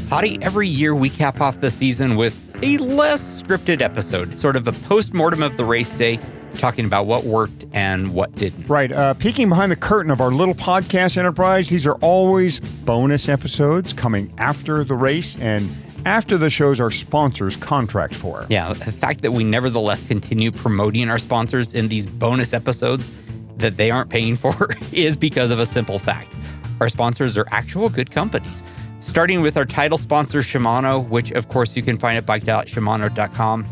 Hottie, every year we cap off the season with a less scripted episode, sort of a post-mortem of the race day, talking about what worked and what didn't. Right. Peeking behind the curtain of our little podcast enterprise, these are always bonus episodes coming after the race and after the shows our sponsors contract for. Yeah, the fact that we nevertheless continue promoting our sponsors in these bonus episodes that they aren't paying for is because of a simple fact. Our sponsors are actual good companies. Starting with our title sponsor, Shimano, which of course you can find at bike.shimano.com.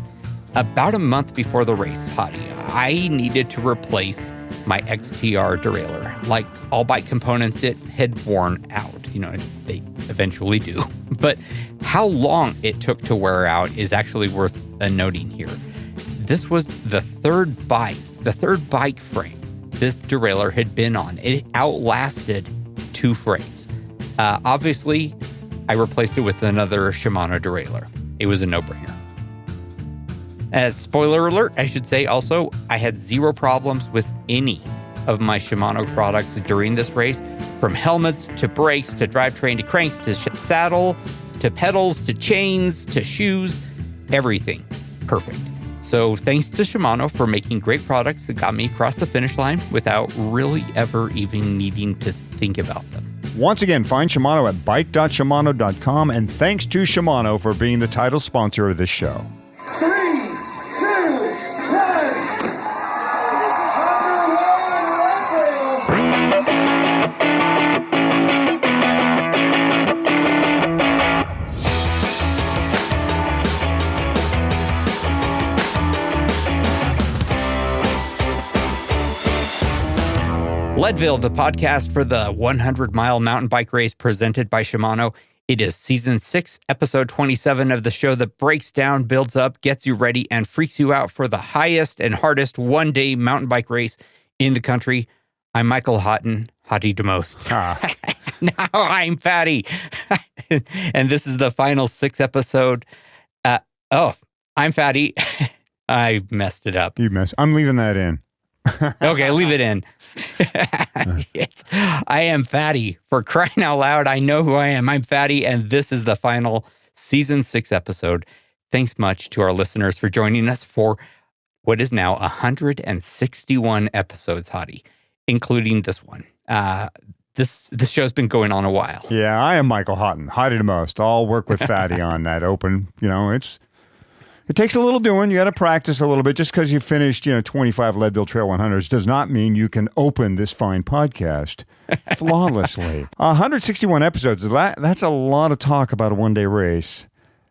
About a month before the race, Hottie, I needed to replace my XTR derailleur. Like all bike components, it had worn out. You know, they eventually do. But how long it took to wear out is actually worth noting here. This was the third bike frame this derailleur had been on. It outlasted 2 frames. Obviously, I replaced it with another Shimano derailleur. It was a no-brainer. Spoiler alert, I should say also, I had 0 problems with any of my Shimano products during this race, from helmets to brakes to drivetrain to cranks to saddle to pedals to chains to shoes, everything perfect. So thanks to Shimano for making great products that got me across the finish line without really ever even needing to think about them. Once again, find Shimano at bike.shimano.com, and thanks to Shimano for being the title sponsor of this show. 3, 2, 1. Leadville, the podcast for the 100-mile mountain bike race presented by Shimano. It is season 6, episode 27 of the show that breaks down, builds up, gets you ready, and freaks you out for the highest and hardest one-day mountain bike race in the country. I'm Michael Houghton, Hottie the most. Now I'm Fatty. And this is the final 6 episode. I'm Fatty. I messed it up. I'm leaving that in. Okay, leave it in. I am Fatty. For crying out loud, I know who I am. I'm Fatty, and this is the final season 6 episode. Thanks much to our listeners for joining us for what is now 161 episodes, Hottie, including this one. This show's been going on a while. Yeah, I am Michael Houghton, Hottie the most. I'll work with Fatty on that open. You know, it takes a little doing. You got to practice a little bit. Just because you finished, 25 Leadville Trail 100s does not mean you can open this fine podcast flawlessly. 161 episodes. That's a lot of talk about a one-day race.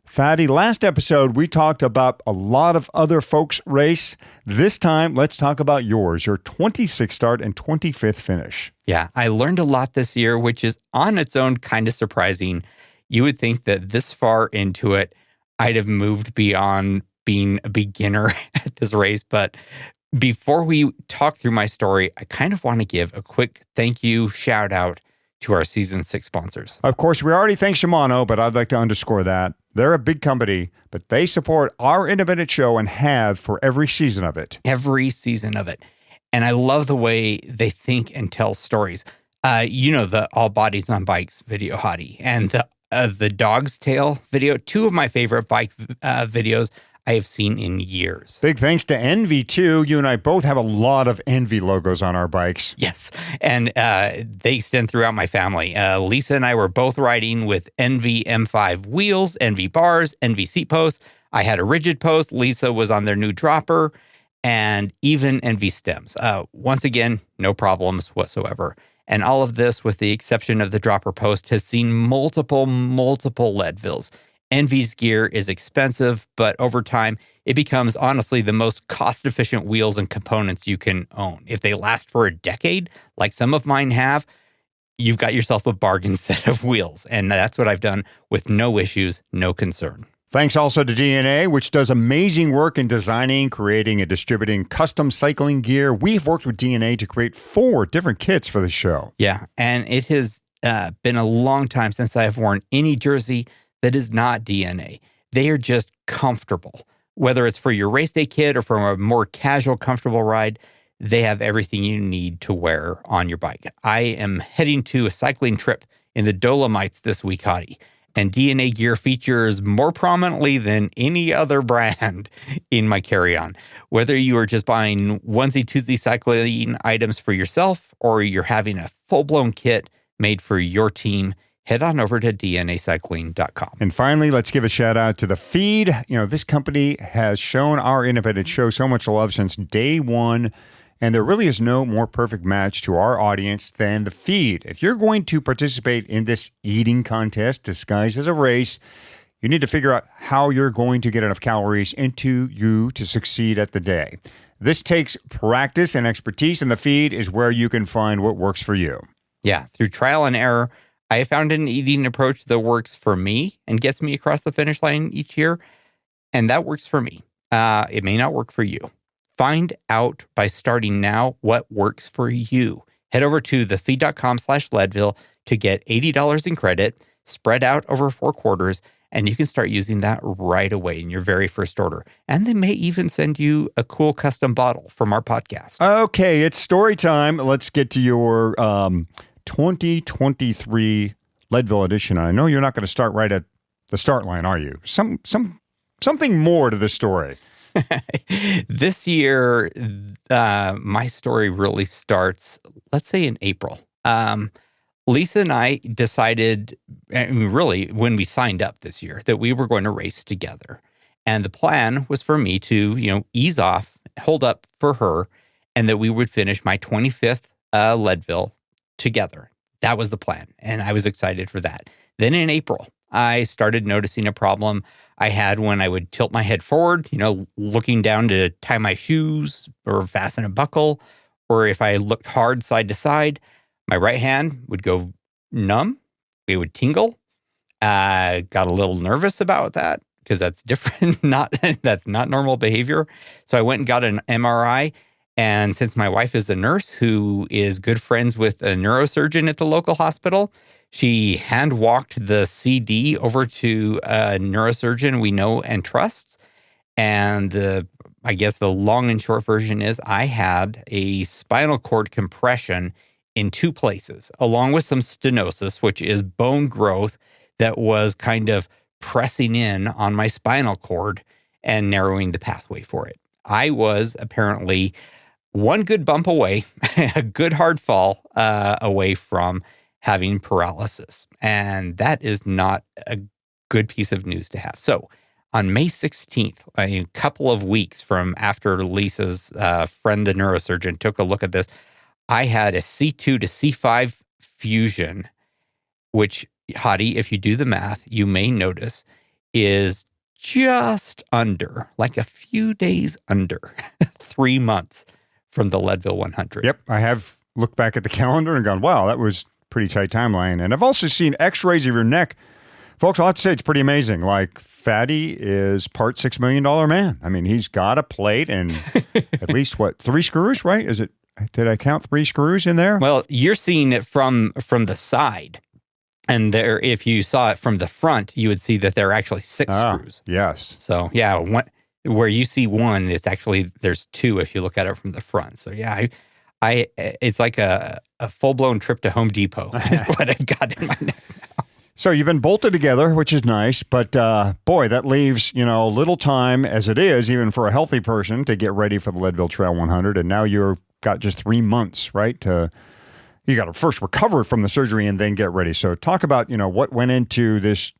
Fatty, last episode, we talked about a lot of other folks' race. This time, let's talk about yours, your 26th start and 25th finish. Yeah, I learned a lot this year, which is on its own kind of surprising. You would think that this far into it, I'd have moved beyond being a beginner at this race. But before we talk through my story, I kind of want to give a quick thank you shout out to our season 6 sponsors. Of course, we already thank Shimano, but I'd like to underscore that. They're a big company, but they support our independent show and have for every season of it. Every season of it. And I love the way they think and tell stories. The All Bodies on Bikes video, Hottie, and the Dog's Tail video, 2 of my favorite bike videos I have seen in years. Big thanks to Envy, too. You and I both have a lot of Envy logos on our bikes. Yes, and they extend throughout my family. Lisa and I were both riding with Envy M5 wheels, Envy bars, Envy seat posts. I had a rigid post. Lisa was on their new dropper, and even Envy stems. Once again, no problems whatsoever. And all of this, with the exception of the dropper post, has seen multiple Leadvilles. Envy's gear is expensive, but over time, it becomes honestly the most cost-efficient wheels and components you can own. If they last for a decade, like some of mine have, you've got yourself a bargain set of wheels. And that's what I've done with no issues, no concern. Thanks also to DNA, which does amazing work in designing, creating, and distributing custom cycling gear. We've worked with DNA to create 4 different kits for the show. Yeah, and it has been a long time since I have worn any jersey that is not DNA. They are just comfortable. Whether it's for your race day kit or for a more casual, comfortable ride, they have everything you need to wear on your bike. I am heading to a cycling trip in the Dolomites this week, Hottie, and DNA gear features more prominently than any other brand in my carry-on. Whether you are just buying onesie-twosie cycling items for yourself or you're having a full-blown kit made for your team, head on over to dnacycling.com. And finally, let's give a shout out to The Feed. This company has shown our independent show so much love since day one, and there really is no more perfect match to our audience than The Feed. If you're going to participate in this eating contest disguised as a race, you need to figure out how you're going to get enough calories into you to succeed at the day. This takes practice and expertise, and The Feed is where you can find what works for you. Yeah, through trial and error, I found an eating approach that works for me and gets me across the finish line each year, and that works for me. It may not work for you. Find out by starting now what works for you. Head over to thefeed.com/Leadville to get $80 in credit, spread out over 4 quarters, and you can start using that right away in your very first order. And they may even send you a cool custom bottle from our podcast. Okay, it's story time. Let's get to your 2023 Leadville edition. I know you're not going to start right at the start line, are you? Something more to this story. This year, my story really starts, let's say in April. Lisa and I decided, really, when we signed up this year, that we were going to race together. And the plan was for me to, ease off, hold up for her, and that we would finish my 25th Leadville together. That was the plan. And I was excited for that. Then in April, I started noticing a problem I had when I would tilt my head forward, looking down to tie my shoes or fasten a buckle, or if I looked hard side to side, my right hand would go numb. It would tingle. Got a little nervous about that because that's different. That's not normal behavior. So I went and got an MRI. And since my wife is a nurse who is good friends with a neurosurgeon at the local hospital, she hand-walked the CD over to a neurosurgeon we know and trust. And I guess the long and short version is I had a spinal cord compression in 2 places, along with some stenosis, which is bone growth that was kind of pressing in on my spinal cord and narrowing the pathway for it. I was apparently one good bump away, a good hard fall away from having paralysis. And that is not a good piece of news to have. So on May 16th, a couple of weeks from after Lisa's friend, the neurosurgeon, took a look at this, I had a C2 to C5 fusion, which, Hottie, if you do the math, you may notice is just under, like a few days under 3 months from the Leadville 100. Yep, I have looked back at the calendar and gone, wow, that was pretty tight timeline. And I've also seen x-rays of your neck. Folks, I'll have to say it's pretty amazing. Like, Fatty is part $6 million man. I mean, he's got a plate and at least, 3 screws, right? Did I count 3 screws in there? Well, you're seeing it from the side. And there, if you saw it from the front, you would see that there are actually 6 screws. Yes. So, yeah, where you see 1, it's actually, there's 2 if you look at it from the front. So, yeah, it's like a full-blown trip to Home Depot is what I've got in my neck now. So you've been bolted together, which is nice, but boy, that leaves, little time as it is, even for a healthy person, to get ready for the Leadville Trail 100. And now you've got just 3 months, right? You got to first recover from the surgery and then get ready. So talk about, what went into this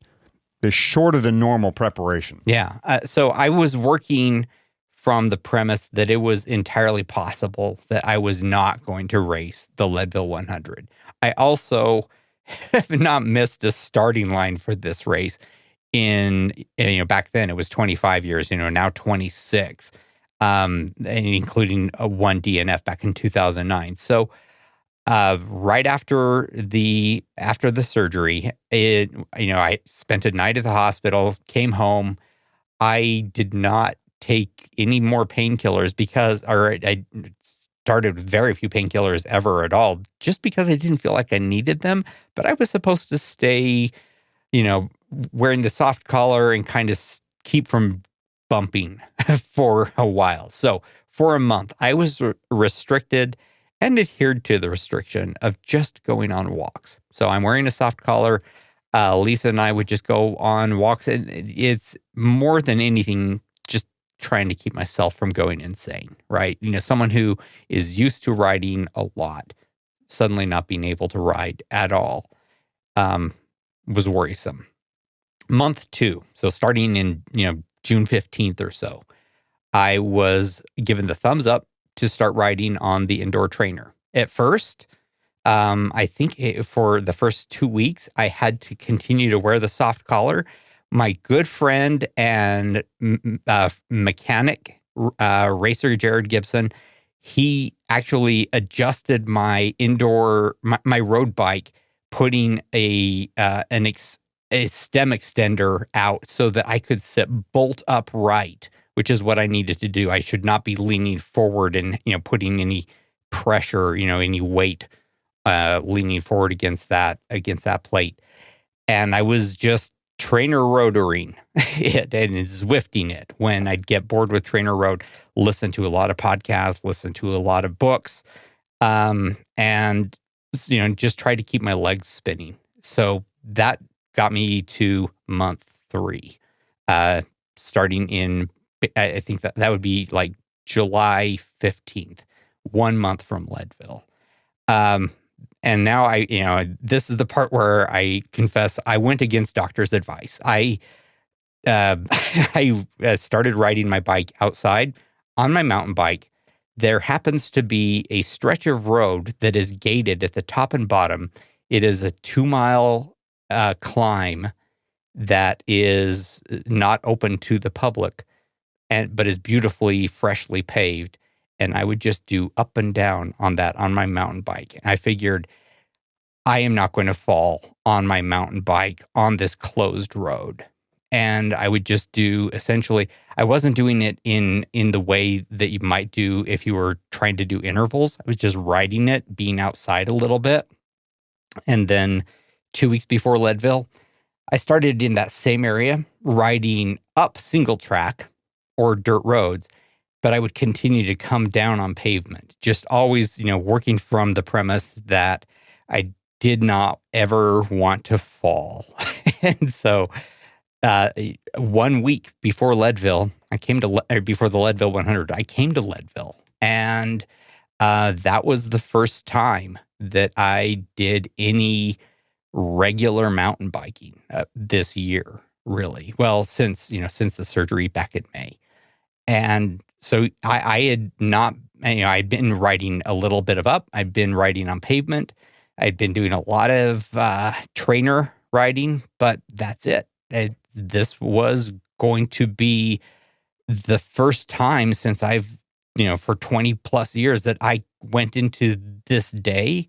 shorter than normal preparation. Yeah. So I was working from the premise that it was entirely possible that I was not going to race the Leadville 100. I also have not missed the starting line for this race back then it was 25 years, now 26, and including one DNF back in 2009. So right after the surgery, I spent a night at the hospital, came home. I did not take any more painkillers I started with very few painkillers ever at all, just because I didn't feel like I needed them. But I was supposed to stay, wearing the soft collar and kind of keep from bumping for a while. So for a month, I was restricted and adhered to the restriction of just going on walks. So I'm wearing a soft collar. Lisa and I would just go on walks, and it's more than anything just trying to keep myself from going insane, right? Someone who is used to riding a lot, suddenly not being able to ride at all, was worrisome. Month 2, so starting in June 15th or so, I was given the thumbs up to start riding on the indoor trainer. At first, I think for the first 2 weeks, I had to continue to wear the soft collar. My good friend and mechanic, racer Jared Gibson, he actually adjusted my my road bike, putting a stem extender out so that I could sit bolt upright, which is what I needed to do. I should not be leaning forward and putting any pressure, any weight leaning forward against that plate. And I was just trainer rotoring it and Zwifting it when I'd get bored with trainer road, listen to a lot of podcasts, listen to a lot of books, and just try to keep my legs spinning. So that got me to month 3, starting in, I think that would be like July 15th, 1 month from Leadville. And now this is the part where I confess I went against doctor's advice. I started riding my bike outside on my mountain bike. There happens to be a stretch of road that is gated at the top and bottom. It is a 2-mile climb that is not open to the public, but is beautifully, freshly paved. And I would just do up and down on my mountain bike. And I figured I am not going to fall on my mountain bike on this closed road. And I would just do, essentially, I wasn't doing it in the way that you might do if you were trying to do intervals. I was just riding it, being outside a little bit. And then 2 weeks before Leadville, I started in that same area, riding up single track or dirt roads, but I would continue to come down on pavement, just always, working from the premise that I did not ever want to fall. And so 1 week before Leadville, before the Leadville 100, I came to Leadville. And that was the first time that I did any regular mountain biking this year, really. Well, since the surgery back in May. And so I had not, I'd been riding a little bit of up. I'd been riding on pavement. I'd been doing a lot of trainer riding, but that's it. This was going to be the first time since I've, for 20 plus years that I went into this day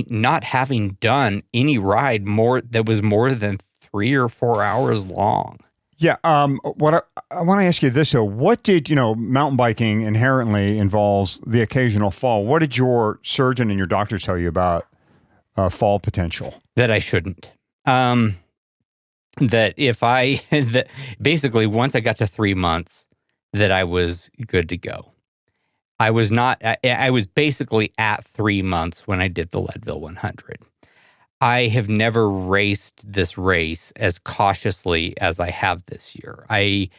not having done any ride that was more than 3 or 4 hours long. Yeah. What I want to ask you this, though, what did, mountain biking inherently involves the occasional fall. What did your surgeon and your doctors tell you about fall potential? That I shouldn't. That that basically once I got to 3 months, that I was good to go. I was basically at 3 months when I did the Leadville 100. I have never raced this race as cautiously as I have this year. I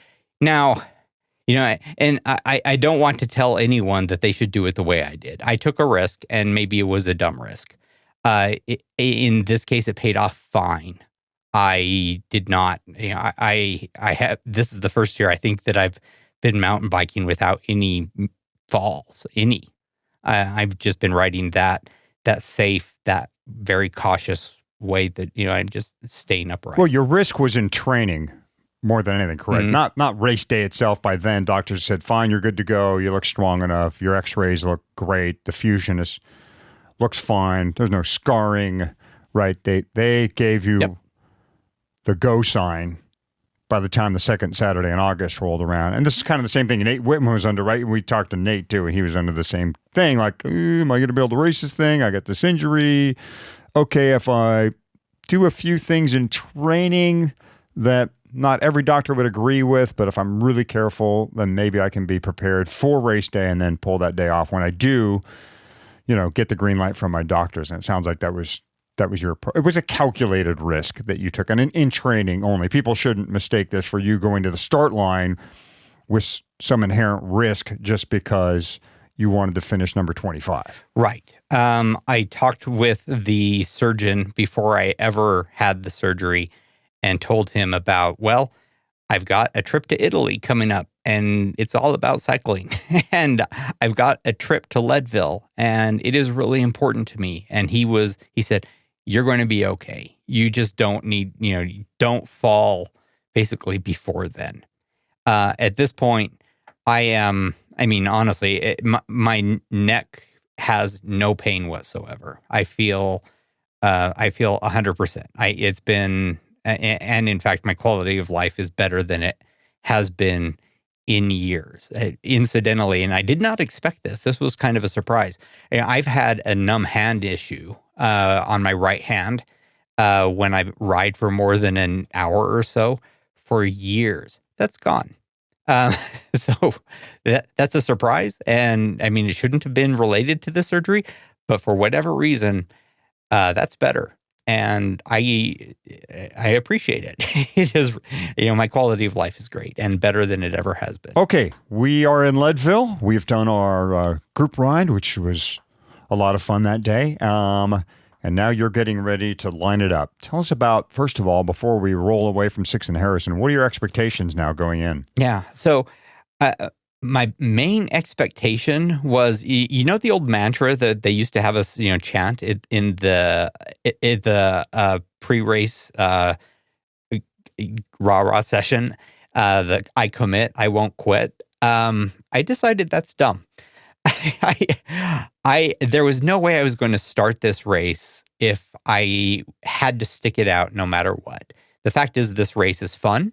don't want to tell anyone that they should do it the way I did. I took a risk, and maybe it was a dumb risk. In this case, it paid off fine. I did not, I have, this is the first year I think that I've been mountain biking without any falls, I've just been riding that safe, that very cautious way that, I'm just staying upright. Well, your risk was in training more than anything, correct? Mm-hmm. Not race day itself. By then, doctors said, fine, you're good to go. You look strong enough. Your x-rays look great. The fusion looks fine. There's no scarring, right? They gave you the go sign by the time the second Saturday in August rolled around. And this is kind of the same thing Nate Whitman was under, right? We talked to Nate too, and he was under the same thing. Like, am I going to be able to race this thing? I got this injury. Okay, if I do a few things in training that not every doctor would agree with, but if I'm really careful, then maybe I can be prepared for race day and then pull that day off when I do, get the green light from my doctors. And it sounds like that was it was a calculated risk that you took, and in training only. People shouldn't mistake this for you going to the start line with some inherent risk just because you wanted to finish number 25. Right. I talked with the surgeon before I ever had the surgery and told him about, well, I've got a trip to Italy coming up and it's all about cycling. And I've got a trip to Leadville and it is really important to me. And he said, you're going to be okay. You just don't need, don't fall basically before then. At this point, honestly, my neck has no pain whatsoever. I feel 100%. It's been, and in fact, my quality of life is better than it has been in years. Incidentally, and I did not expect this. This was kind of a surprise. I've had a numb hand issue on my right hand when I ride for more than an hour or so for years. That's gone. So that's a surprise. And it shouldn't have been related to the surgery, but for whatever reason, that's better. And I appreciate it. It is, my quality of life is great and better than it ever has been. Okay. We are in Leadville. We've done our group ride, which was a lot of fun that day. And now you're getting ready to line it up. Tell us about, first of all, before we roll away from 6 and Harrison, what are your expectations now going in? Yeah. So my main expectation was, the old mantra that they used to have us, chant in the pre-race rah-rah session, the I commit, I won't quit. I decided that's dumb. There was no way I was going to start this race if I had to stick it out no matter what. The fact is, this race is fun,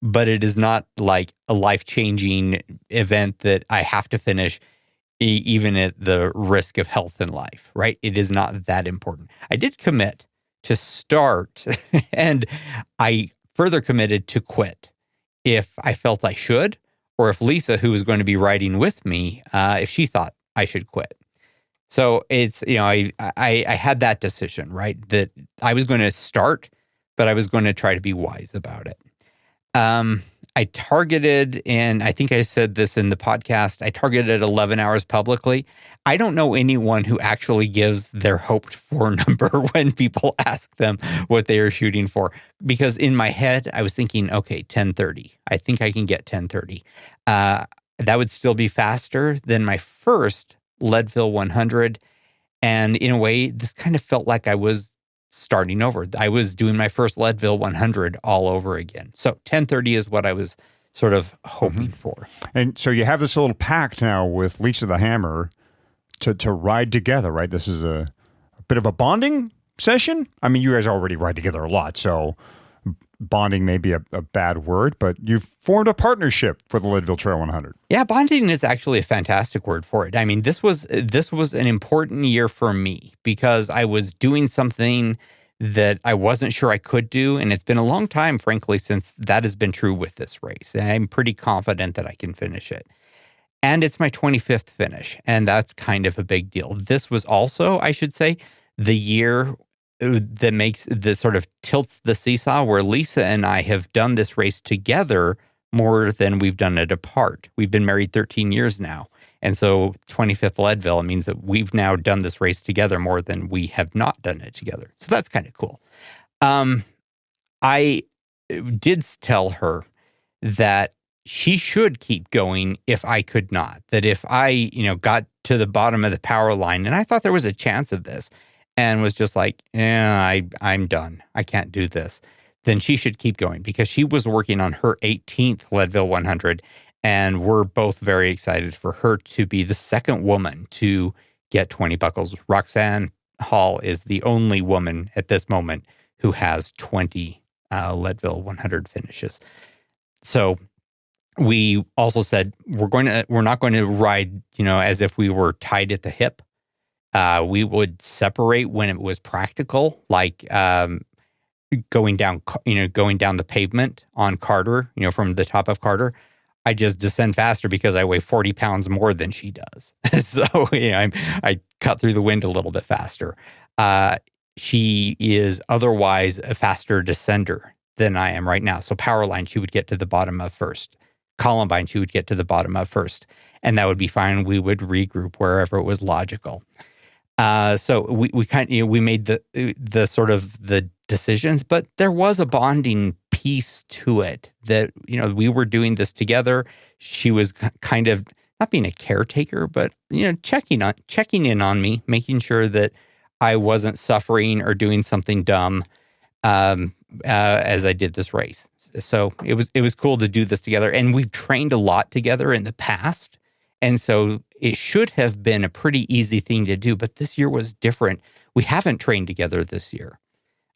but it is not like a life-changing event that I have to finish, even at the risk of health and life, right? It is not that important. I did commit to start, and I further committed to quit if I felt I should, or if Lisa, who was going to be riding with me, if she thought I should quit. So it's, I had that decision, right? That I was going to start, but I was going to try to be wise about it. I targeted, and I think I said this in the podcast, I targeted 11 hours publicly. I don't know anyone who actually gives their hoped for number when people ask them what they are shooting for. Because in my head, I was thinking, okay, 10:30. I think I can get 10:30. That would still be faster than my first Leadville 100. And in a way, this kind of felt like I was starting over. I was doing my first Leadville 100 all over again. So 10:30 is what I was sort of hoping for. And so you have this little pact now with Lisa the Hammer to ride together, right? This is a bit of a bonding session. You guys already ride together a lot, so bonding may be a bad word, but you've formed a partnership for the Leadville Trail 100. Yeah, bonding is actually a fantastic word for it. This was an important year for me because I was doing something that I wasn't sure I could do, and it's been a long time, frankly, since that has been true with this race. And I'm pretty confident that I can finish it. And it's my 25th finish, and that's kind of a big deal. This was also, I should say, the year that sort of tilts the seesaw where Lisa and I have done this race together more than we've done it apart. We've been married 13 years now. And so 25th Leadville means that we've now done this race together more than we have not done it together. So that's kind of cool. I did tell her that she should keep going if I could not. That if I, got to the bottom of the power line, and I thought there was a chance of this, and was just like, I'm done. I can't do this. Then she should keep going because she was working on her 18th Leadville 100, and we're both very excited for her to be the second woman to get 20 buckles. Roxanne Hall is the only woman at this moment who has 20 Leadville 100 finishes. So we also said we're not going to ride, as if we were tied at the hip. We would separate when it was practical. Like going down the pavement on Carter, from the top of Carter, I just descend faster because I weigh 40 pounds more than she does. So, I cut through the wind a little bit faster. She is otherwise a faster descender than I am right now. So Powerline, she would get to the bottom of first. Columbine, she would get to the bottom of first. And that would be fine. We would regroup wherever it was logical. So we made the sort of the decisions, but there was a bonding piece to it that, we were doing this together. She was kind of not being a caretaker, but, checking in on me, making sure that I wasn't suffering or doing something dumb, as I did this race. So it was cool to do this together, and we've trained a lot together in the past. And so it should have been a pretty easy thing to do, but this year was different. We haven't trained together this year.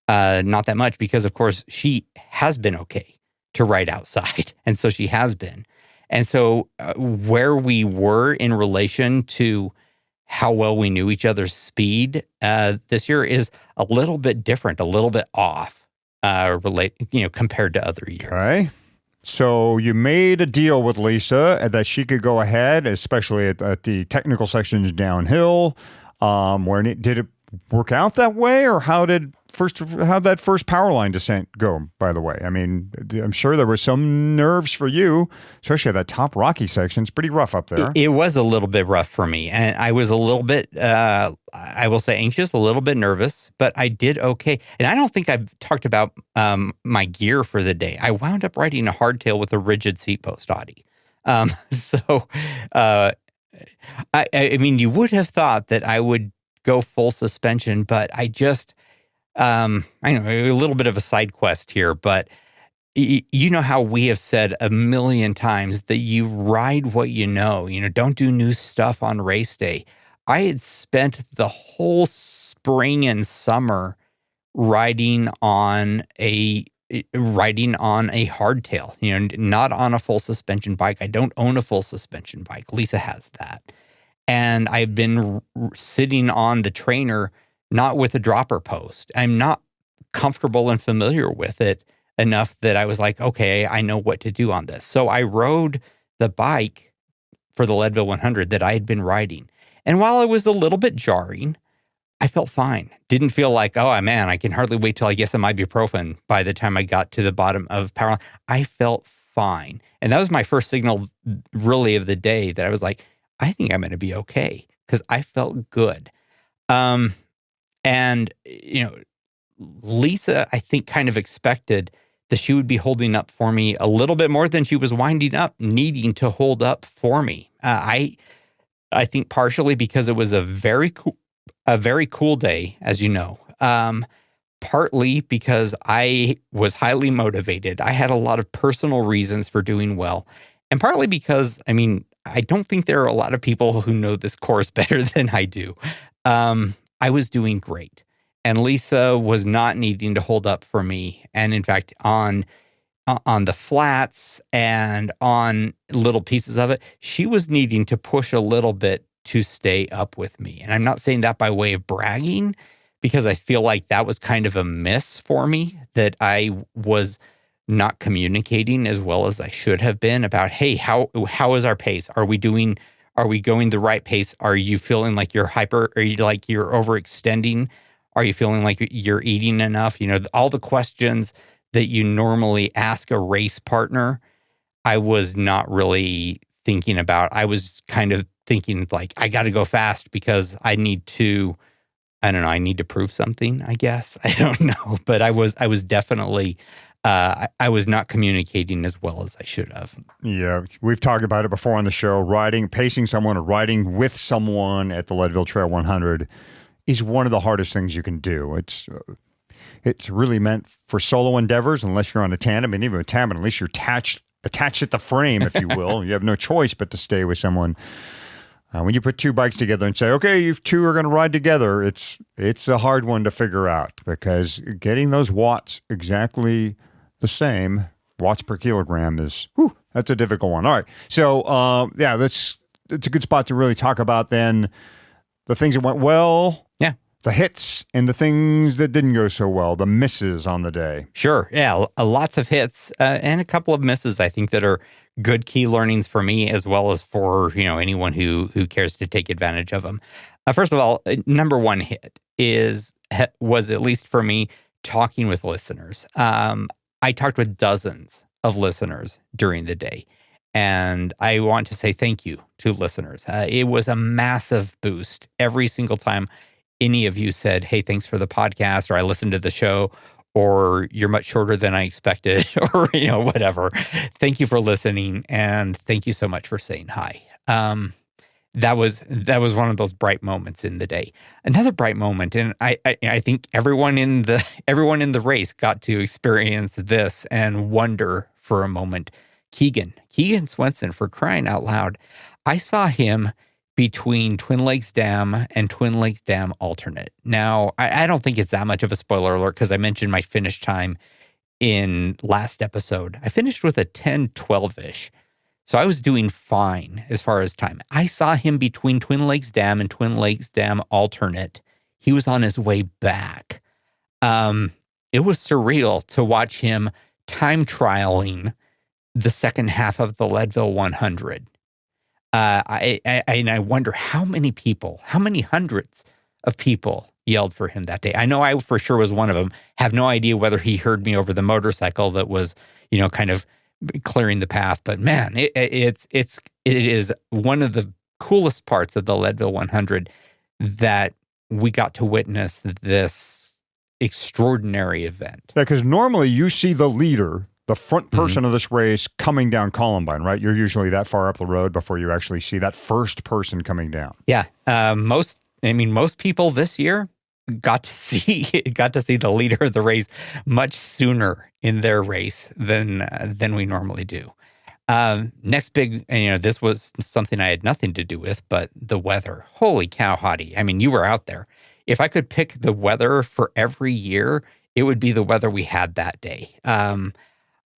Not that much because, of course, she has been okay to ride outside. And so she has been. And so where we were in relation to how well we knew each other's speed this year is a little bit different, a little bit off compared to other years. Okay. So you made a deal with Lisa that she could go ahead, especially at the technical sections downhill. Did it work out that way, or how'd that first Powerline descent go, by the way? I mean, I'm sure there were some nerves for you, especially that top rocky section. It's pretty rough up there. It was a little bit rough for me, and I was a little bit, I will say, anxious, a little bit nervous, but I did okay. And I don't think I've talked about my gear for the day. I wound up riding a hardtail with a rigid seat post Audi. I mean, you would have thought that I would go full suspension, but I just, I know, a little bit of a side quest here, but you know how we have said a million times that you ride what you know, don't do new stuff on race day. I had spent the whole spring and summer riding on a hardtail, not on a full suspension bike. I don't own a full suspension bike. Lisa has that. And I've been sitting on the trainer, not with a dropper post. I'm not comfortable and familiar with it enough that I was like, okay, I know what to do on this. So I rode the bike for the Leadville 100 that I had been riding. And while it was a little bit jarring, I felt fine. Didn't feel like, oh man, I can hardly wait till I get some ibuprofen by the time I got to the bottom of Powerline. I felt fine. And that was my first signal really of the day that I was like, I think I'm going to be okay, because I felt good. And, Lisa, I think, kind of expected that she would be holding up for me a little bit more than she was winding up, needing to hold up for me. I think partially because it was a very cool day, as you know. Partly because I was highly motivated. I had a lot of personal reasons for doing well. And partly because, I don't think there are a lot of people who know this course better than I do. I was doing great. And Lisa was not needing to hold up for me. And in fact, on the flats and on little pieces of it, she was needing to push a little bit to stay up with me. And I'm not saying that by way of bragging, because I feel like that was kind of a miss for me, that I was not communicating as well as I should have been about, hey, how is our pace? Are we going the right pace? Are you feeling like you're overextending? Are you feeling like you're eating enough? All the questions that you normally ask a race partner, I was not really thinking about. I was kind of thinking like, I got to go fast because I need to prove something, I guess. I don't know. But I was definitely, I was not communicating as well as I should have. Yeah, we've talked about it before on the show. Pacing someone or riding with someone at the Leadville Trail 100 is one of the hardest things you can do. It's really meant for solo endeavors, unless you're on a tandem. And even with tandem, at least you're attached at the frame, if you will. You have no choice but to stay with someone. When you put two bikes together and say, okay, you two are going to ride together, it's a hard one to figure out, because getting those watts exactly the same, watts per kilogram, that's a difficult one. All right. So, it's a good spot to really talk about then the things that went well. Yeah. the hits and the things that didn't go so well, the misses on the day. Sure. Yeah. Lots of hits and a couple of misses, I think, that are good key learnings for me as well as for, anyone who cares to take advantage of them. First of all, number one hit was, at least for me, talking with listeners. I talked with dozens of listeners during the day, and I want to say thank you to listeners. It was a massive boost every single time any of you said, hey, thanks for the podcast, or I listened to the show, or you're much shorter than I expected, or, whatever. Thank you for listening. And thank you so much for saying hi. That was one of those bright moments in the day. Another bright moment, and I think everyone in the race got to experience this and wonder for a moment. Keegan Swenson, for crying out loud. I saw him between Twin Lakes Dam and Twin Lakes Dam Alternate. Now, I don't think it's that much of a spoiler alert because I mentioned my finish time in last episode. I finished with a 10:12-ish. So I was doing fine as far as time. I saw him between Twin Lakes Dam and Twin Lakes Dam Alternate. He was on his way back. It was surreal to watch him time trialing the second half of the Leadville 100. I wonder how many hundreds of people yelled for him that day. I know I for sure was one of them. Have no idea whether he heard me over the motorcycle that was, kind of clearing the path. But man, it is one of the coolest parts of the Leadville 100 that we got to witness this extraordinary event. Yeah, because normally you see the leader, the front person of this race, coming down Columbine, right? You're usually that far up the road before you actually see that first person coming down. Yeah. Most people this year got to see the leader of the race much sooner in their race than we normally do. Next big, this was something I had nothing to do with, but the weather. Holy cow, Hottie. I mean, you were out there. If I could pick the weather for every year, it would be the weather we had that day.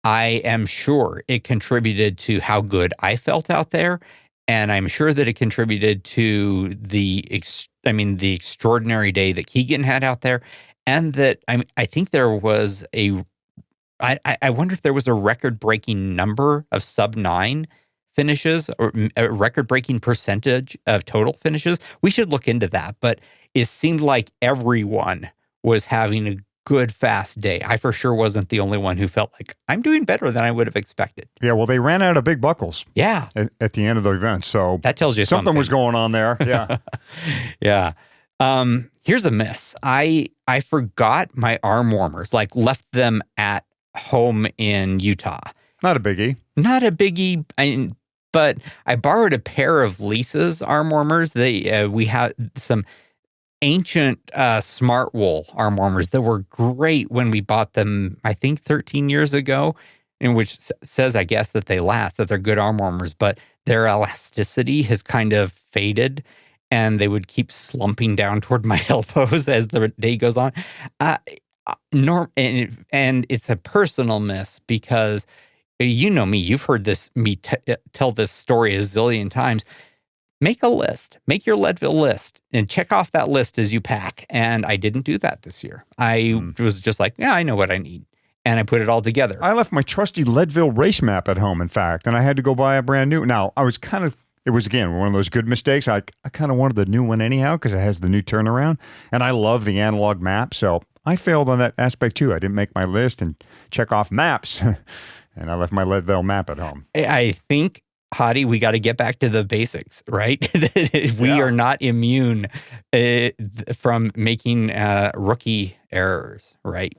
I am sure it contributed to how good I felt out there. And I'm sure that it contributed to the extraordinary day that Keegan had out there. And that, I think there was I wonder if there was a record-breaking number of sub-9 finishes or a record-breaking percentage of total finishes. We should look into that. But it seemed like everyone was having a good, fast day. I for sure wasn't the only one who felt like I'm doing better than I would have expected. Yeah, well, they ran out of big buckles. Yeah. At the end of the event. So that tells you something was going on there. Yeah. Yeah. Here's a miss. I forgot my arm warmers, left them at home in Utah. Not a biggie. But I borrowed a pair of Lisa's arm warmers. We had some ancient smart wool arm warmers that were great when we bought them, I think 13 years ago, in which says, I guess, that they last, that they're good arm warmers, but their elasticity has kind of faded and they would keep slumping down toward my elbows as the day goes on. And it's a personal miss because you know me, you've heard me tell this story a zillion times. Make a list, make your Leadville list and check off that list as you pack. And I didn't do that this year. I was just like, yeah, I know what I need. And I put it all together. I left my trusty Leadville race map at home, in fact, and I had to go buy a brand new. Now, it was, again, one of those good mistakes. I kind of wanted the new one anyhow because it has the new turnaround. And I love the analog map. So I failed on that aspect too. I didn't make my list and check off maps. And I left my Leadville map at home. I think, Hottie, we got to get back to the basics, right? We are not immune from making rookie errors, right?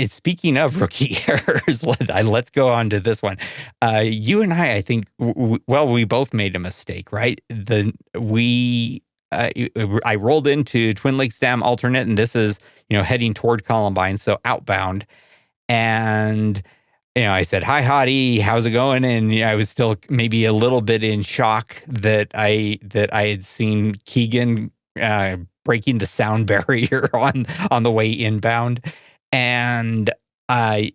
Speaking of rookie errors, let's go on to this one. You and I think, we both made a mistake, right? I rolled into Twin Lakes Dam Alternate, and this is, heading toward Columbine, so outbound. And, I said, hi, Hottie, how's it going? And I was still maybe a little bit in shock that I had seen Keegan breaking the sound barrier on the way inbound. And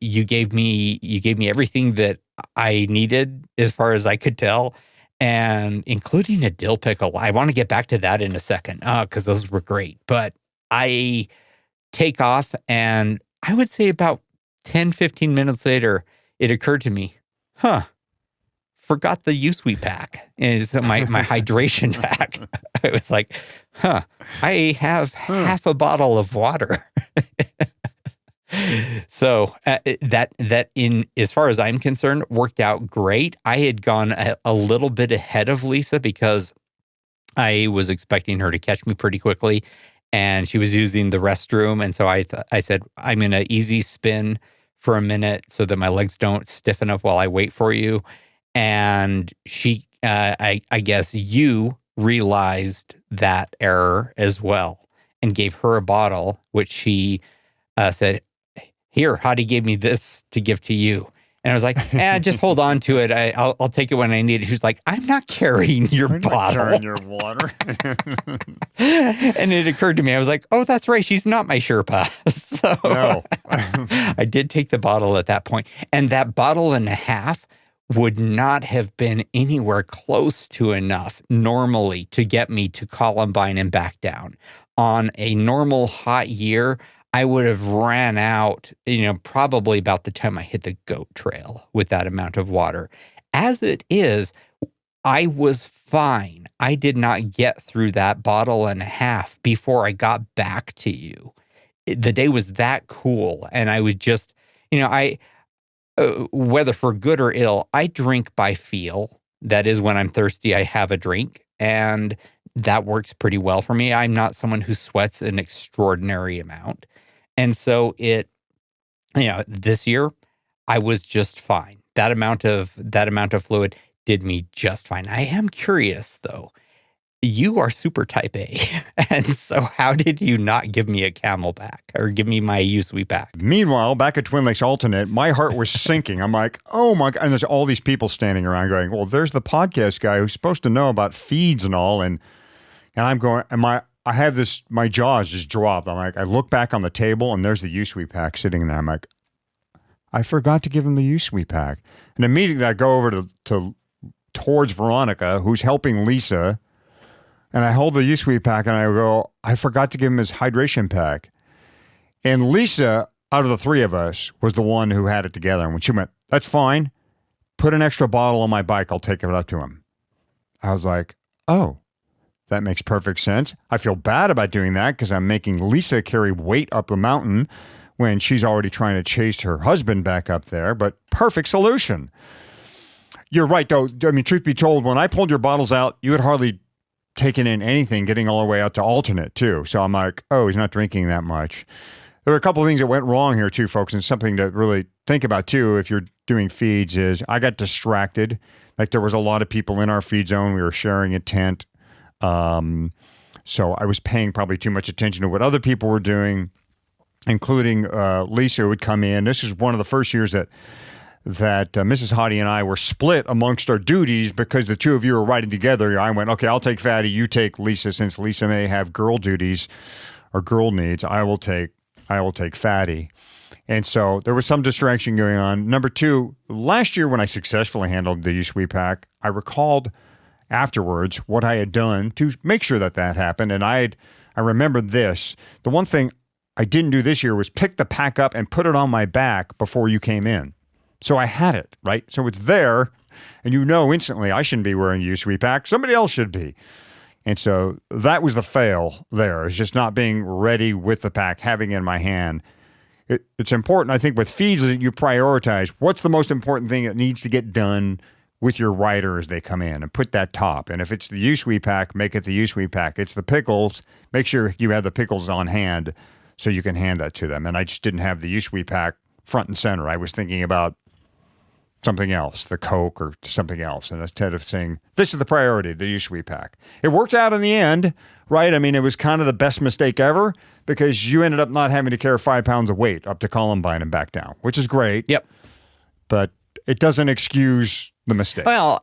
you gave me everything that I needed as far as I could tell. and including a dill pickle. I want to get back to that in a second because those were great. But I take off, and I would say about 10, 15 minutes later, it occurred to me, forgot the U-Sweet pack. And it's my hydration pack. I was like, I have half a bottle of water. So that in as far as I'm concerned, worked out great. I had gone a little bit ahead of Lisa because I was expecting her to catch me pretty quickly, and she was using the restroom. And so I said, I'm going to easy spin for a minute so that my legs don't stiffen up while I wait for you. And she, I guess you realized that error as well and gave her a bottle, which she said, here, Hadi gave me this to give to you. And I was like, just hold on to it. I'll take it when I need it. She was like, I'm not carrying your bottle. Not carrying your water. And it occurred to me, I was like, oh, that's right. She's not my Sherpa. So No. I did take the bottle at that point. And that bottle and a half would not have been anywhere close to enough normally to get me to Columbine and back down. On a normal hot year, I would have ran out, probably about the time I hit the goat trail with that amount of water. As it is, I was fine. I did not get through that bottle and a half before I got back to you. The day was that cool. And I was just, whether for good or ill, I drink by feel. That is, when I'm thirsty, I have a drink. And that works pretty well for me. I'm not someone who sweats an extraordinary amount. And so this year I was just fine. That amount of fluid did me just fine. I am curious though. You are super type A. And so how did you not give me a Camelback or give me my U-Sweet pack? Meanwhile, back at Twin Lakes Alternate, my heart was sinking. I'm like, oh my God. And there's all these people standing around going, well, there's the podcast guy who's supposed to know about feeds and all. And I'm going, I have this, my jaws just dropped. I'm like, I look back on the table and there's the U-Sweet pack sitting there. I'm like, I forgot to give him the U-Sweet pack. And immediately I go over towards Veronica, who's helping Lisa. And I hold the U-Sweet pack and I go, I forgot to give him his hydration pack. And Lisa, out of the three of us, was the one who had it together. And when she went, that's fine. Put an extra bottle on my bike. I'll take it up to him. I was like, oh. That makes perfect sense. I feel bad about doing that because I'm making Lisa carry weight up the mountain when she's already trying to chase her husband back up there, but perfect solution. You're right, though. I mean, truth be told, when I pulled your bottles out, you had hardly taken in anything getting all the way out to Alternate, too. So I'm like, oh, he's not drinking that much. There were a couple of things that went wrong here, too, folks, and something to really think about, too, if you're doing feeds is I got distracted. Like there was a lot of people in our feed zone. We were sharing a tent. So I was paying probably too much attention to what other people were doing, including Lisa, who would come in. This is one of the first years that Mrs. Hadi and I were split amongst our duties because the two of you were riding together. I went, okay, I'll take Fatty, you take Lisa. Since Lisa may have girl duties or girl needs, I will take Fatty. And so there was some distraction going on. Number two, last year when I successfully handled the U-Sweet pack, I recalled afterwards what I had done to make sure that happened. And I remembered this. The one thing I didn't do this year was pick the pack up and put it on my back before you came in. So I had it, right? So it's there, and instantly I shouldn't be wearing a U-Sweet pack. Somebody else should be. And so that was the fail there, is just not being ready with the pack, having it in my hand. It's important, I think, with feeds that you prioritize what's the most important thing that needs to get done with your rider as they come in, and put that top. And if it's the U-Sweet pack, make it the U-Sweet pack. It's the pickles, make sure you have the pickles on hand so you can hand that to them. And I just didn't have the U-Sweet pack front and center. I was thinking about something else, the Coke or something else. And instead of saying, this is the priority, the U-Sweet pack. It worked out in the end, right? I mean, it was kind of the best mistake ever because you ended up not having to carry 5 pounds of weight up to Columbine and back down, which is great. Yep. But it doesn't excuse the mistake. Well,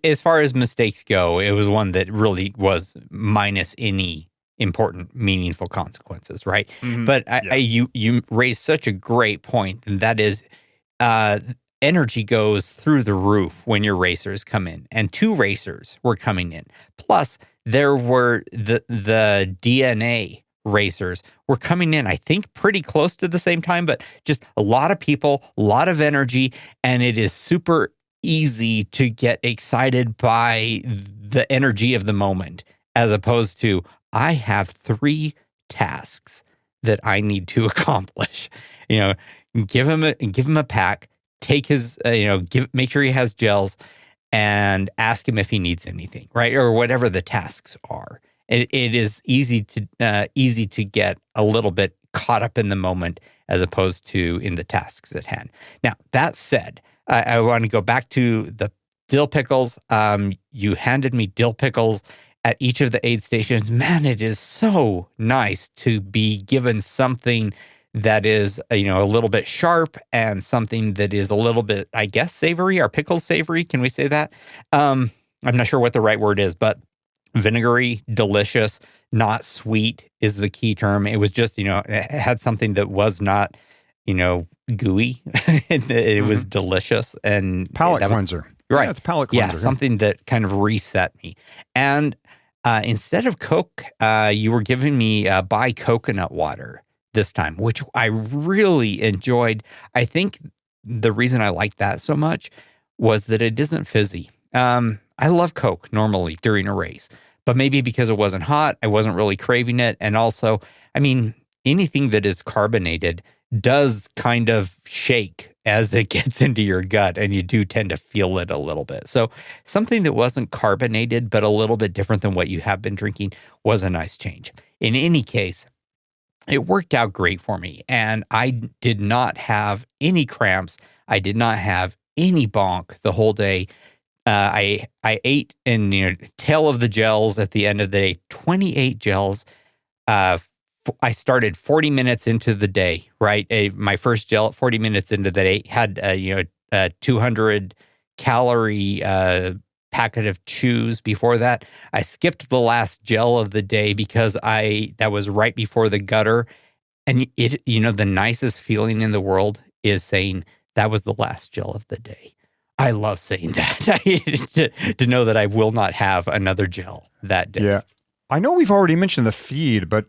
as far as mistakes go, it was one that really was minus any important, meaningful consequences, right? Mm-hmm. But you raised such a great point, and that is energy goes through the roof when your racers come in, and 2 racers were coming in. Plus, there were the DNA racers were coming in, I think, pretty close to the same time, but just a lot of people, a lot of energy, and it is super easy to get excited by the energy of the moment, as opposed to, I have 3 tasks that I need to accomplish. Give him a pack, take his, make sure he has gels, and ask him if he needs anything, right? Or whatever the tasks are. It is easy to get a little bit caught up in the moment as opposed to in the tasks at hand. Now, that said, I want to go back to the dill pickles. You handed me dill pickles at each of the aid stations. Man, it is so nice to be given something that is, a little bit sharp and something that is a little bit, I guess, savory. Are pickles savory? Can we say that? I'm not sure what the right word is, but vinegary, delicious, not sweet is the key term. It was just, it had something that was not, gooey. It was delicious and palate cleanser. Right. Yeah, it's palate cleanser. Yeah, something that kind of reset me. And instead of Coke, you were giving me Bai coconut water this time, which I really enjoyed. I think the reason I liked that so much was that it isn't fizzy. I love Coke normally during a race, but maybe because it wasn't hot, I wasn't really craving it. And also, anything that is carbonated does kind of shake as it gets into your gut, and you do tend to feel it a little bit. So something that wasn't carbonated, but a little bit different than what you have been drinking was a nice change. In any case, it worked out great for me, and I did not have any cramps. I did not have any bonk the whole day. I ate in tail of the gels at the end of the day, 28 gels. I started 40 minutes into the day, right? My first gel at 40 minutes into the day had a 200 calorie packet of chews before that. I skipped the last gel of the day because that was right before the gutter. And the nicest feeling in the world is saying that was the last gel of the day. I love saying that, to know that I will not have another gel that day. Yeah. I know we've already mentioned the feed, but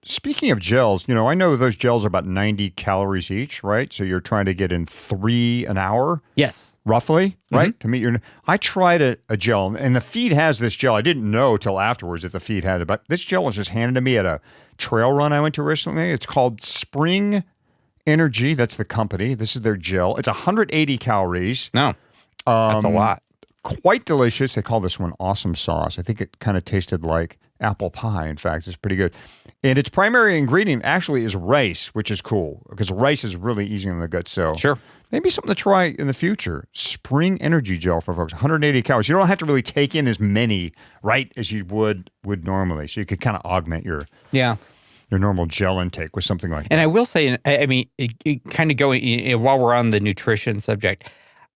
speaking of gels, I know those gels are about 90 calories each, right? So you're trying to get in 3 an hour? Yes. Roughly, right? To meet your... I tried a gel, and the feed has this gel. I didn't know till afterwards that the feed had it, but this gel was just handed to me at a trail run I went to recently. It's called Spring Energy. That's the company. This is their gel. It's 180 calories. No, that's a lot. Quite delicious. They call this one Awesome Sauce. I think it kind of tasted like apple pie. In fact, it's pretty good. And its primary ingredient actually is rice, which is cool because rice is really easy on the gut. So sure, maybe something to try in the future. Spring Energy Gel for folks. 180 calories. You don't have to really take in as many, right, as you would normally. So you could kind of augment your normal gel intake with something like that. And I will say, it kind of going, while we're on the nutrition subject,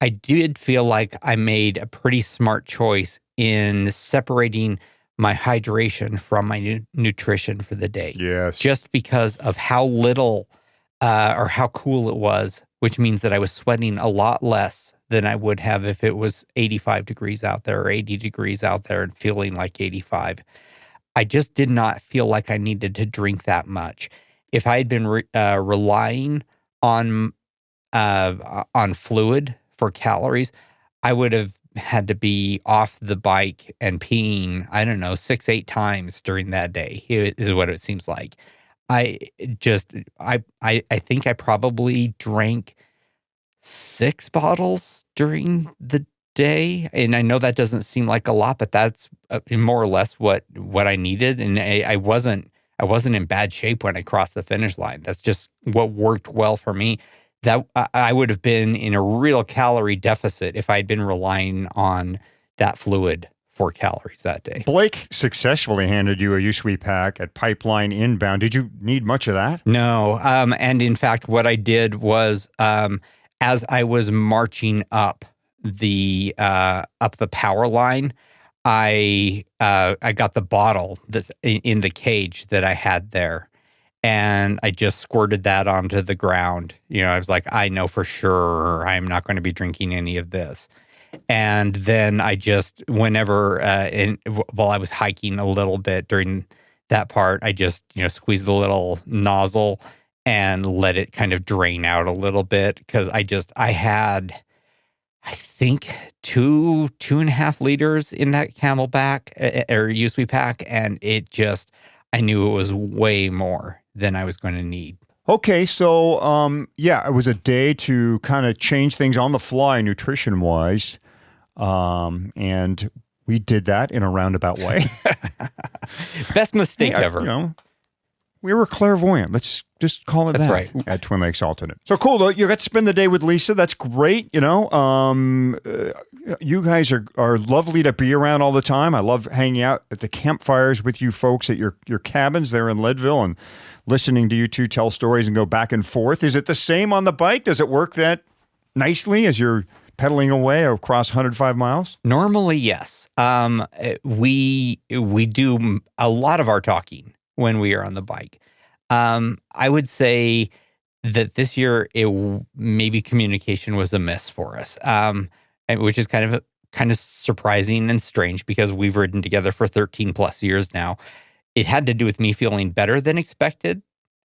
I did feel like I made a pretty smart choice in separating my hydration from my nutrition for the day. Yes. Just because of how little or how cool it was, which means that I was sweating a lot less than I would have if it was 85 degrees out there or 80 degrees out there and feeling like 85. I just did not feel like I needed to drink that much. If I had been relying on fluid for calories, I would have had to be off the bike and peeing, 6-8 times during that day, is what it seems like. I think I probably drank 6 bottles during the day. And I know that doesn't seem like a lot, but that's more or less what I needed. And I wasn't in bad shape when I crossed the finish line. That's just what worked well for me. That I would have been in a real calorie deficit if I'd been relying on that fluid for calories that day. Blake successfully handed you a U-Sweet pack at Pipeline Inbound. Did you need much of that? No. And in fact, what I did was, as I was marching up the power line, I got the bottle that's in the cage that I had there. And I just squirted that onto the ground. I was like, I know for sure I'm not going to be drinking any of this. And then I just, whenever, while I was hiking a little bit during that part, I just, squeezed the little nozzle and let it kind of drain out a little bit. Because I had, I think, 2.5 liters in that Camelback or USP pack. And I knew it was way more than I was going to need. Okay, so it was a day to kind of change things on the fly, nutrition-wise, and we did that in a roundabout way. Best mistake ever. We were clairvoyant. Let's just call it That's that. right. At Twin Lakes Alternate. So cool, though. You got to spend the day with Lisa. That's great. You guys are lovely to be around all the time. I love hanging out at the campfires with you folks at your cabins there in Leadville and listening to you two tell stories and go back and forth. Is it the same on the bike? Does it work that nicely as you're pedaling away across 105 miles? Normally, yes. We do a lot of our talking when we are on the bike. I would say that this year maybe communication was amiss for us, which is kind of surprising and strange because we've ridden together for 13 plus years now. It had to do with me feeling better than expected.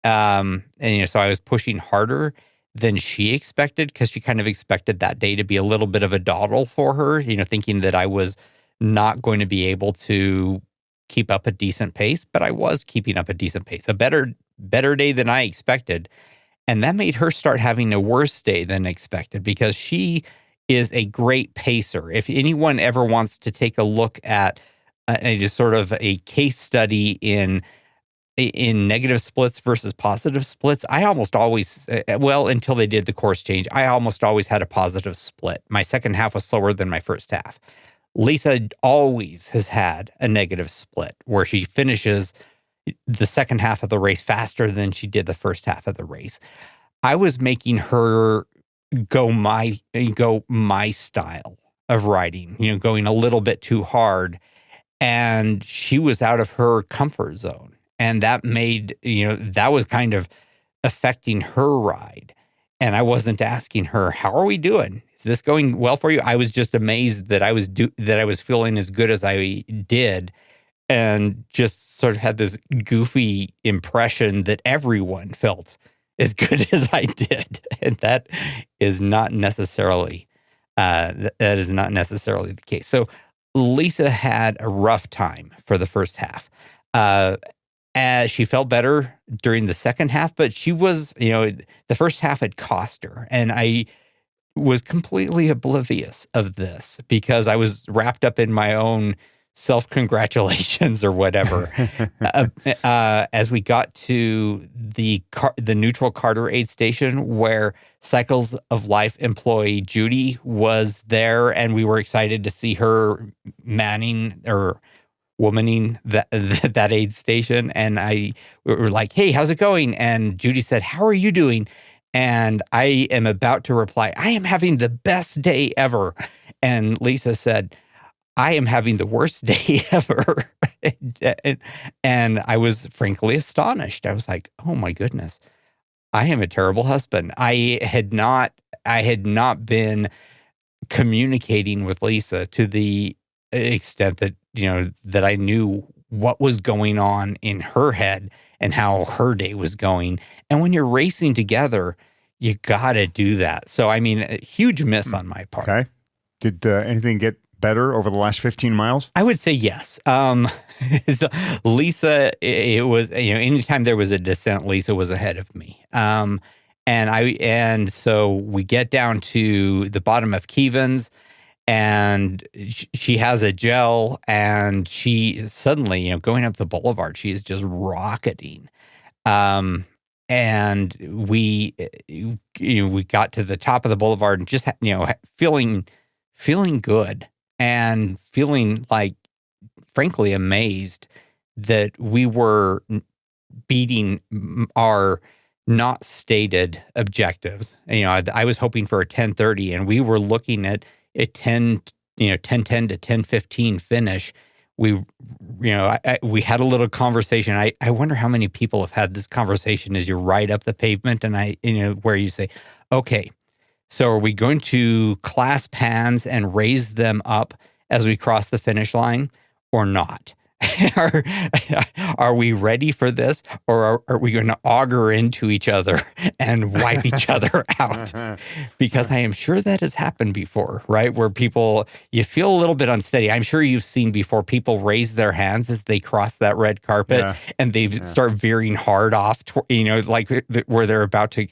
So I was pushing harder than she expected because she kind of expected that day to be a little bit of a dawdle for her, thinking that I was not going to be able to keep up a decent pace, but I was keeping up a decent pace, a better day than I expected. And that made her start having a worse day than expected because she is a great pacer. If anyone ever wants to take a look at just sort of a case study in negative splits versus positive splits, I almost always, until they did the course change, I almost always had a positive split. My second half was slower than my first half. Lisa always has had a negative split where she finishes the second half of the race faster than she did the first half of the race. I was making her go my style of riding, going a little bit too hard, and she was out of her comfort zone. And that made, that was kind of affecting her ride. And I wasn't asking her, how are we doing? Is this going well for you? I was just amazed that I was feeling as good as I did, and just sort of had this goofy impression that everyone felt as good as I did. And that is not necessarily the case. So Lisa had a rough time for the first half. She felt better during the second half, but she was, the first half had cost her. And I was completely oblivious of this because I was wrapped up in my own self-congratulations or whatever. As we got to the neutral Carter aid station where Cycles of Life employee Judy was there, and we were excited to see her manning or womaning that aid station. And we were like, hey, how's it going? And Judy said, how are you doing? And I am about to reply, I am having the best day ever. And Lisa said, I am having the worst day ever. And I was frankly astonished. I was like, oh my goodness, I am a terrible husband. I had not been communicating with Lisa to the extent that, that I knew what was going on in her head and how her day was going. And when you're racing together, you got to do that. So, I mean, a huge miss on my part. Okay. Did anything get better over the last 15 miles? I would say yes. So Lisa, it was, anytime there was a descent, Lisa was ahead of me. And so we get down to the bottom of Keevans, and she has a gel, and she suddenly, going up the boulevard, she is just rocketing. And we got to the top of the boulevard and just, feeling good and feeling like, frankly, amazed that we were beating our not stated objectives. I was hoping for a 10:30, and we were looking at a 10:10 to 10:15 finish we had a little conversation. I wonder how many people have had this conversation as you ride up the pavement, and where you say, okay, so are we going to clasp hands and raise them up as we cross the finish line or not? Are we ready for this, or are we going to auger into each other and wipe each other out? Because I am sure that has happened before, right? Where you feel a little bit unsteady. I'm sure you've seen before people raise their hands as they cross that red carpet and they start veering hard off, like where they're about to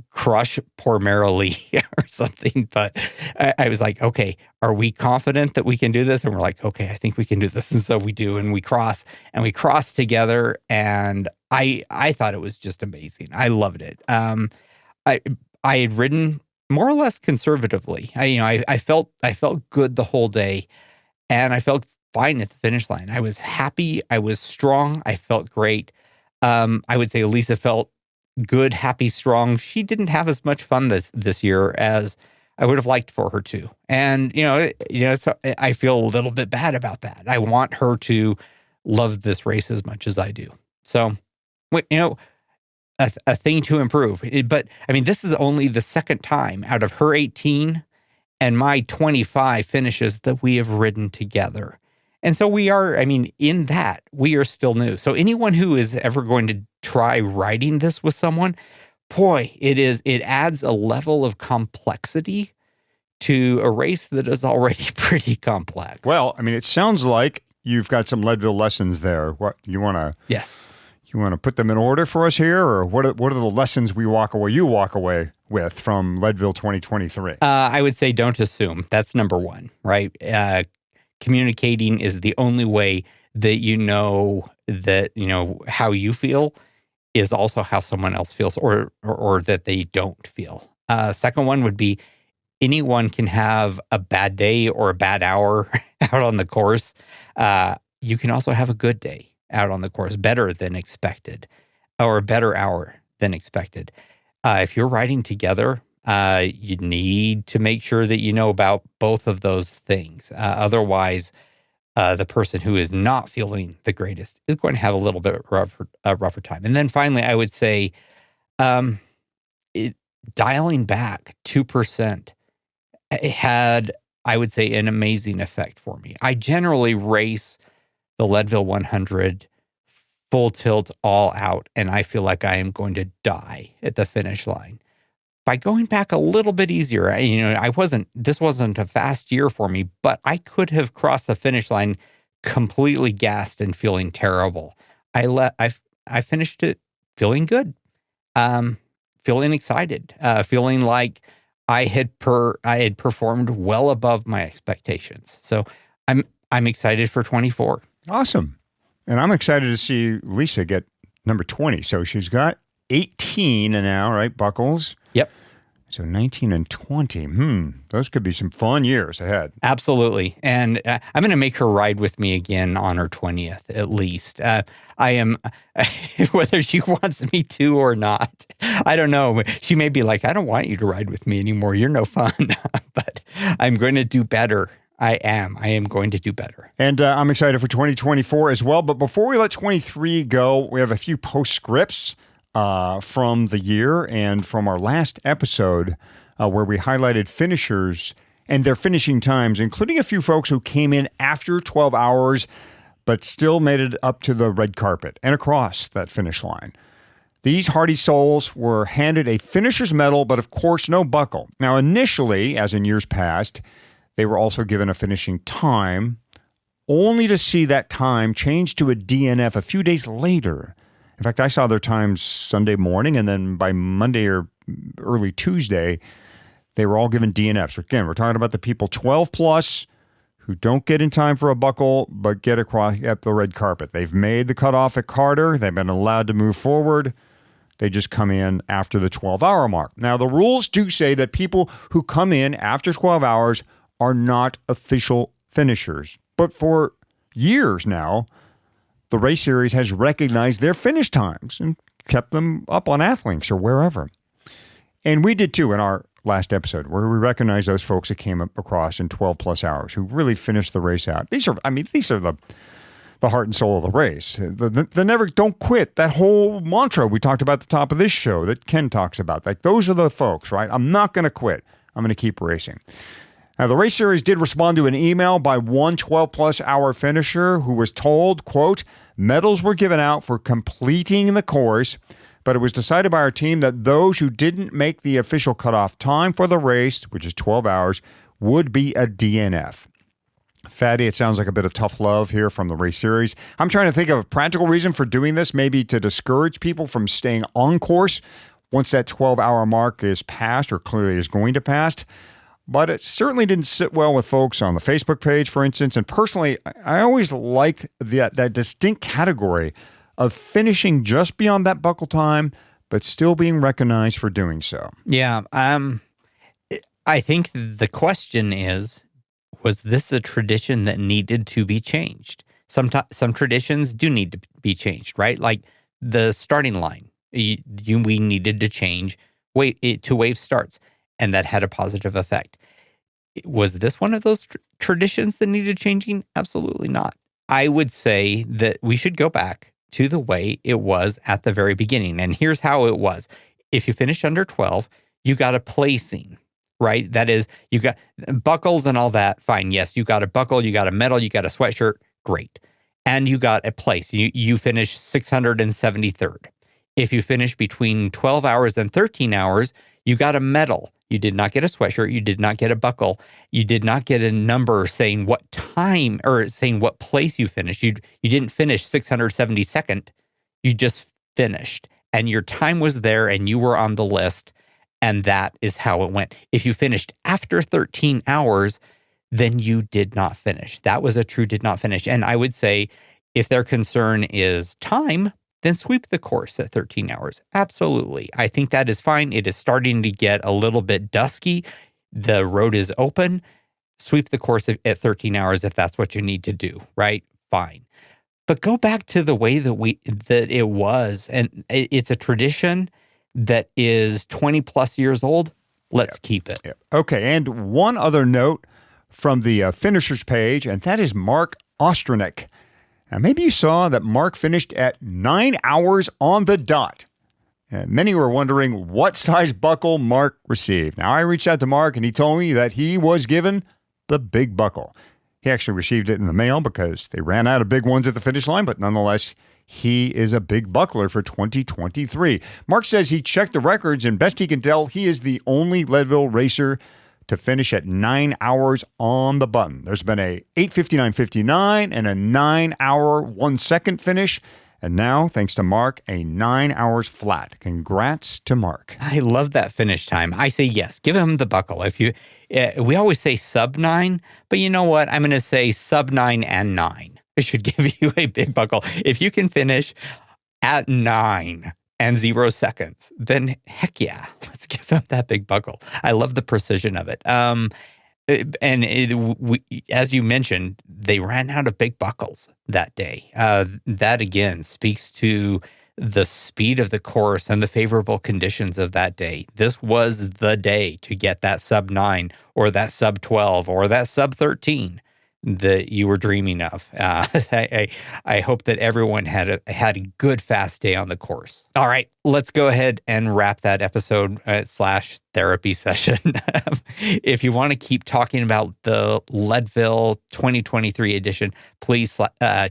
crush poor Marilee or something. But I was like, okay, are we confident that we can do this? And we're like, okay, I think we can do this. And so we do, and we cross together. And I thought it was just amazing. I loved it. I had ridden more or less conservatively. I felt good the whole day, and I felt fine at the finish line. I was happy. I was strong. I felt great. I would say Elisa felt good, happy, strong. She didn't have as much fun this year as I would have liked for her to. And, so I feel a little bit bad about that. I want her to love this race as much as I do. So, a thing to improve. But, this is only the second time out of her 18 and my 25 finishes that we have ridden together. And so we are, in that, we are still new. So anyone who is ever going to try riding this with someone, boy, it adds a level of complexity to a race that is already pretty complex. Well, it sounds like you've got some Leadville lessons there. What you want to? Yes. You want to put them in order for us here, or what are the lessons you walk away with from Leadville 2023? I would say don't assume. That's number one, right? Communicating is the only way that that how you feel is also how someone else feels, or that they don't feel. Second one would be anyone can have a bad day or a bad hour out on the course. You can also have a good day out on the course, better than expected, or a better hour than expected. If you're riding together, you need to make sure that you know about both of those things. Otherwise, the person who is not feeling the greatest is going to have a little bit rougher time. And then finally, I would say dialing back 2% had, I would say, an amazing effect for me. I generally race the Leadville 100 full tilt all out, and I feel like I am going to die at the finish line. By going back a little bit easier, this wasn't a fast year for me, but I could have crossed the finish line completely gassed and feeling terrible. I finished it feeling good, feeling excited, feeling like I had performed well above my expectations. So I'm excited for 24. Awesome. And I'm excited to see Lisa get number 20. So she's got 18 now, right? Buckles. Yep. So 19 and 20. Those could be some fun years ahead. Absolutely. And I'm going to make her ride with me again on her 20th, at least. I am, whether she wants me to or not, I don't know. She may be like, I don't want you to ride with me anymore. You're no fun. But I'm going to do better. I am going to do better. And I'm excited for 2024 as well. But before we let 23 go, we have a few postscripts from the year and from our last episode where we highlighted finishers and their finishing times, including a few folks who came in after 12 hours but still made it up to the red carpet and across that finish line. These hardy souls were handed a finisher's medal, but of course no buckle. Now initially, as in years past, they were also given a finishing time, only to see that time change to a DNF a few days later. In fact, I saw their times Sunday morning, and then by Monday or early Tuesday, they were all given DNFs. Again, we're talking about the people 12 plus who don't get in time for a buckle, but get across the red carpet. They've made the cutoff at Carter. They've been allowed to move forward. They just come in after the 12-hour mark. Now, the rules do say that people who come in after 12 hours are not official finishers. But for years now, the race series has recognized their finish times and kept them up on Athlinks or wherever. And we did too in our last episode, where we recognize those folks that came across in 12 plus hours, who really finished the race out. These are the heart and soul of the race. The never don't quit, that whole mantra we talked about at the top of this show that Ken talks about. Like, those are the folks, right? I'm not going to quit. I'm going to keep racing. Now, the race series did respond to an email by one 12-plus hour finisher who was told, quote, medals were given out for completing the course, but it was decided by our team that those who didn't make the official cutoff time for the race, which is 12 hours, would be a DNF. Fatty, it sounds like a bit of tough love here from the race series. I'm trying to think of a practical reason for doing this, maybe to discourage people from staying on course once that 12-hour mark is passed, or clearly is going to pass. But it certainly didn't sit well with folks on the Facebook page, for instance. And personally, I always liked that distinct category of finishing just beyond that buckle time, but still being recognized for doing so. Yeah. I think the question is, was this a tradition that needed to be changed? Some traditions do need to be changed, right? Like the starting line, we needed to change to wave starts, and that had a positive effect. Was this one of those traditions that needed changing? Absolutely not. I would say that we should go back to the way it was at the very beginning. And here's how it was. If you finish under 12, you got a placing, right? That is, you got buckles and all that. Fine. Yes, you got a buckle, you got a medal, you got a sweatshirt. Great. And you got a place. You finished 673rd. If you finish between 12 hours and 13 hours, you got a medal. You did not get a sweatshirt. You did not get a buckle. You did not get a number saying what time or saying what place you finished. You didn't finish 672nd. You just finished. And your time was there and you were on the list. And that is how it went. If you finished after 13 hours, then you did not finish. That was a true did not finish. And I would say if their concern is time, then sweep the course at 13 hours. Absolutely. I think that is fine. It is starting to get a little bit dusky. The road is open. Sweep the course at 13 hours if that's what you need to do, right? Fine. But go back to the way that it was. And it's a tradition that is 20 plus years old. Let's keep it. Yeah. Okay. And one other note from the finishers page, and that is Mark Ostranek. Now, maybe you saw that Mark finished at 9 hours on the dot. And many were wondering what size buckle Mark received. Now, I reached out to Mark, and he told me that he was given the big buckle. He actually received it in the mail because they ran out of big ones at the finish line, but nonetheless, he is a big buckler for 2023. Mark says he checked the records, and best he can tell, he is the only Leadville racer to finish at 9 hours on the button. There's been a 8:59.59 and a 9 hour 1 second finish. And now, thanks to Mark, a 9 hours flat. Congrats to Mark. I love that finish time. I say yes, give him the buckle. We always say sub 9, but you know what? I'm going to say sub 9 and 9. It should give you a big buckle. If you can finish at 9 and 0 seconds, then heck yeah, let's give him that big buckle. I love the precision of it. As you mentioned, they ran out of big buckles that day. That again speaks to the speed of the course and the favorable conditions of that day. This was the day to get that sub 9 or that sub 12 or that sub 13 that you were dreaming of. I hope that everyone had a good fast day on the course. All right, let's go ahead and wrap that episode / therapy session. If you want to keep talking about the Leadville 2023 edition, please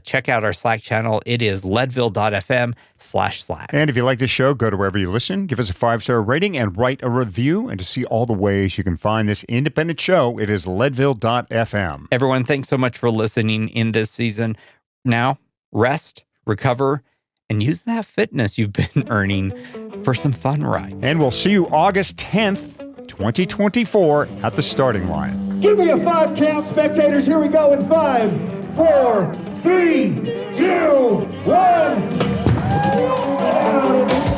check out our Slack channel. It is leadville.fm/Slack. And if you like this show, go to wherever you listen, give us a 5-star rating and write a review. And to see all the ways you can find this independent show, it is leadville.fm. Everyone, thanks so much for listening in this season. Now, rest, recover, and use that fitness you've been earning for some fun rides. And we'll see you August 10th, 2024 at the starting line. Give me a 5 count, spectators. Here we go in 5, 4, 3, 2, 1.